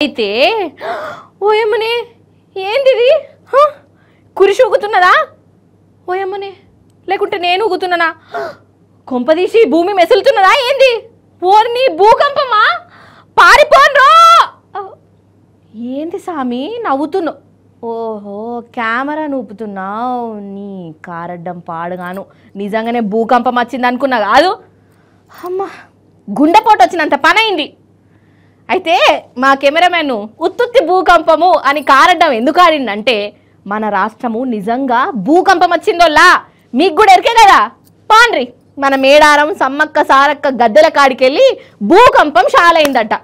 అయితే ఓయమ్మనే ఏందిది కురిసి ఊగుతున్నదా ఓయమ్మనే లేకుంటే నేను ఊగుతున్నానా కొంపదీసి భూమి మెసులుతున్నదా ఏంది ఓర్ని భూకంపమా పారిపోన్రో ఏంది సామి నవ్వుతున్నావు ఓహో కెమెరా నూపుతున్నావు నీ కారడ్డం పాడుగాను నిజంగానే భూకంపం వచ్చింది అనుకున్నా కాదు అమ్మ గుండెపోటు వచ్చినంత పని అయింది అయితే మా కెమెరామెన్ ఉత్తుత్తి భూకంపము అని కారడ్డం ఎందుకు ఆడిందంటే మన రాష్ట్రము నిజంగా భూకంపం వచ్చిందోలా మీకు కూడా ఎరికే కదా పాండ్రి మన మేడారం సమ్మక్క సారక్క గద్దెల కాడికెళ్ళి భూకంపం షాలైందట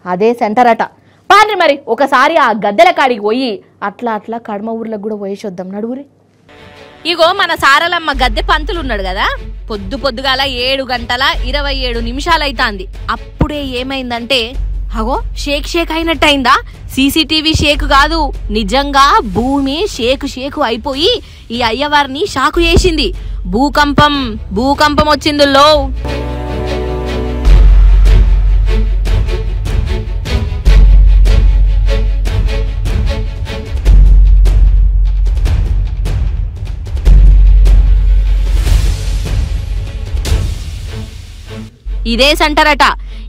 అదే సెంటర్ అట పాండ్రి మరి ఒకసారి ఆ గద్దెల కాడికి పోయి అట్లా అట్లా కడమ ఊర్లకు కూడా పోయేసొద్దాం నడువురి ఇగో మన సారలమ్మ గద్దె పంతులు ఉన్నాడు కదా పొద్దుగాల 7:27 అవుతాంది అప్పుడే ఏమైందంటే అగో షేక్ అయినట్టయిందా సీసీటీవీ షేక్ కాదు నిజంగా భూమి షేకు అయిపోయి ఈ అయ్యవారిని షాకు చేసింది భూకంపం వచ్చిందులో ఇదే సెంటర్ అట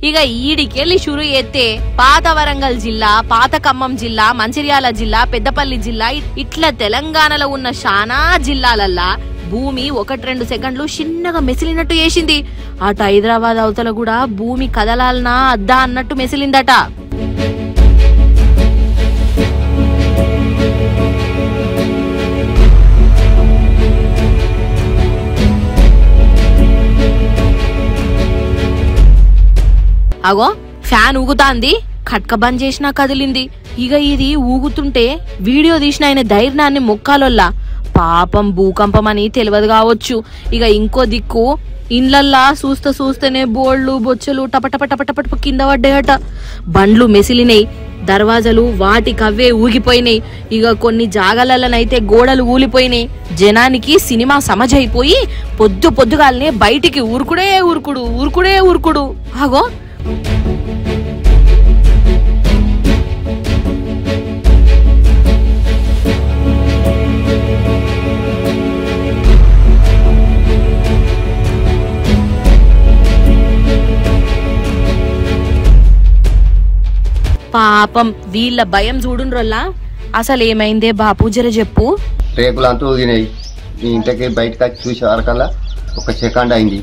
ఇక ఈడికెళ్ళి షురు ఎత్తే పాత వరంగల్ జిల్లా పాత ఖమ్మం జిల్లా మంచిర్యాల జిల్లా పెద్దపల్లి జిల్లా ఇట్లా తెలంగాణలో ఉన్న శానా జిల్లాలల్లా భూమి 1-2 సెకండ్లు చిన్నగా మెసిలినట్టు చేసింది అటు హైదరాబాద్ అవతల కూడా భూమి కదలాలనా అద్దా అన్నట్టు మెసిలిందట అగో ఫ్యాన్ ఊగుతాంది ఖట్క బంద్ చేసినా కదిలింది ఇక ఇది ఊగుతుంటే వీడియో తీసిన ఆయన ధైర్యాన్ని మొక్కాలొల్లా పాపం భూకంపం అని తెలియదు కావచ్చు ఇక ఇంకో దిక్కు ఇండ్లల్లా చూస్తేనే బోళ్లు బొచ్చలు టపటపటపటపట కింద పడ్డాయట బండ్లు మెసిలినాయి దర్వాజలు వాటికవ్వే ఊగిపోయినాయి ఇక కొన్ని జాగలనైతే గోడలు ఊలిపోయినాయి జనానికి సినిమా సమజైపోయి పొద్దుగాలనే బయటికి ఊరుకుడు అగో పాపం వీళ్ళ భయం చూడుండ్రల్లా అసలు ఏమైందే బాపు జర చెప్పు రేకులంతా ఊగినాయి ఇంటికి బయటకు వచ్చి చూసే వరకల్లా 1 సెకండ్ అయింది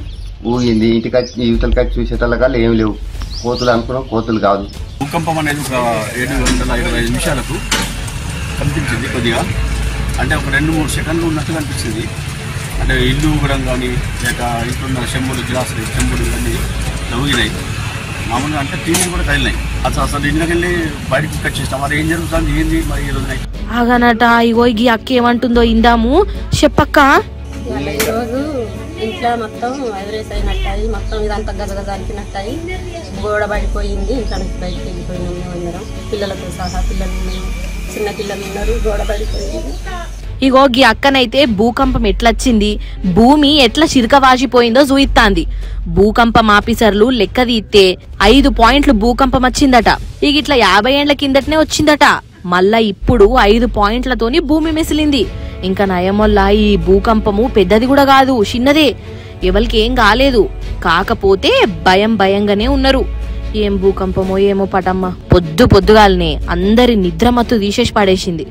ఊగింది ఇంటికి వచ్చి యువతలకి వచ్చి చూసేటల్లకల్లా ఏం లేవు కోతులు అనుకున్నాం కోతులు కాదు భూకంపం అనేది ఒక 7:25 నిమిషాలకు కనిపించింది కొద్దిగా అంటే ఒక 2-3 సెకండ్లు ఉన్నట్టు కనిపిస్తుంది అంటే ఇల్లు ఊగడం కానీ లేక ఇంట్లో చెంబులు గ్లాసులు చెంబులు ఇవన్నీ ఊగినాయి మామూలుగా అంటే టీవీ కూడా కదిలినాయి అసలు ఇంట్లోకి వెళ్ళి బయటకు వచ్చేస్తాం అది ఏం జరుగుతుంది ఏంది మరి ఈ రోజు ఆగనట ఇగో ఈ అక్క ఏమంటుందో ఇందాము చెప్పక్క ఈరోజు ఇంట్లో మొత్తం వైబ్రేట్ అయినట్టాయి మొత్తం ఇదంతా గజగజానికినట్టాయి గోడ పడిపోయింది ఇంట్లో నుంచి బయటకు వెళ్ళిపోయినాం అందరం పిల్లలతో సహా పిల్లలు చిన్న పిల్లలు ఉన్నారు గోడ పడిపోయింది ఇగో గీ అక్కనైతే భూకంపం ఎట్లొచ్చింది భూమి ఎట్లా చిరకవాసిపోయిందో చూయిస్తాంది భూకంపం ఆఫీసర్లు లెక్క తీస్తే 5 పాయింట్లు భూకంపం వచ్చిందట ఇక ఇట్లా 50 ఏళ్ల కిందటనే వచ్చిందట మళ్ళా ఇప్పుడు 5 పాయింట్లతోని భూమి మెసిలింది ఇంకా నయమొల్లా ఈ భూకంపము పెద్దది కూడా కాదు చిన్నదే ఎవరికి ఏం కాలేదు కాకపోతే భయంగానే ఉన్నారు ఏం భూకంపమో ఏమో పటమ్మ పొద్దుగాలనే అందరి నిద్రమత్తు తీసేసి పడేసింది